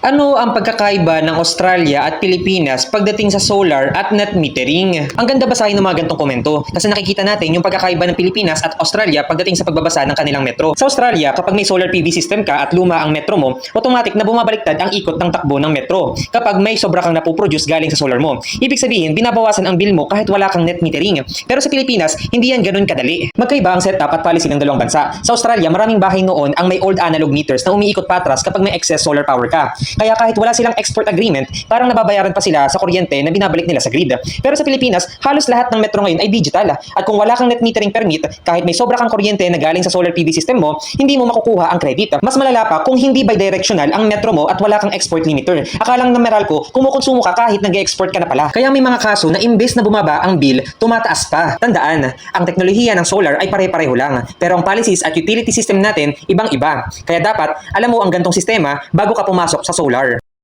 Ano ang pagkakaiba ng Australia at Pilipinas pagdating sa solar at net metering? Ang ganda basahin ng mga gantong komento kasi nakikita natin yung pagkakaiba ng Pilipinas at Australia pagdating sa pagbabasa ng kanilang metro. Sa Australia, kapag may solar PV system ka at luma ang metro mo, automatic na bumabaliktad ang ikot ng takbo ng metro kapag may sobra kang napoproduce galing sa solar mo. Ibig sabihin, binabawasan ang bill mo kahit wala kang net metering. Pero sa Pilipinas, hindi yan ganun kadali. Magkaiba ang setup at policy ng dalawang bansa. Sa Australia, maraming bahay noon ang may old analog meters na umiikot patras kapag may excess solar power ka. Kaya kahit wala silang export agreement, parang nababayaran pa sila sa kuryente na binabalik nila sa grid. Pero sa Pilipinas, halos lahat ng metro ngayon ay digital. At kung wala kang net metering permit, kahit may sobra kang kuryente na galing sa solar PV system mo, hindi mo makukuha ang credit. Mas malala pa kung hindi bidirectional ang metro mo at wala kang export limiter. Akalang ng Meralco, kumukonsumo ka kahit nag-export ka na pala. Kaya may mga kaso na imbes na bumaba ang bill, tumataas pa. Tandaan, ang teknolohiya ng solar ay pare-pareho lang. Pero ang policies at utility system natin, ibang-iba. Kaya dapat, alam mo ang gantong sistema bago ka pumasok sa solar.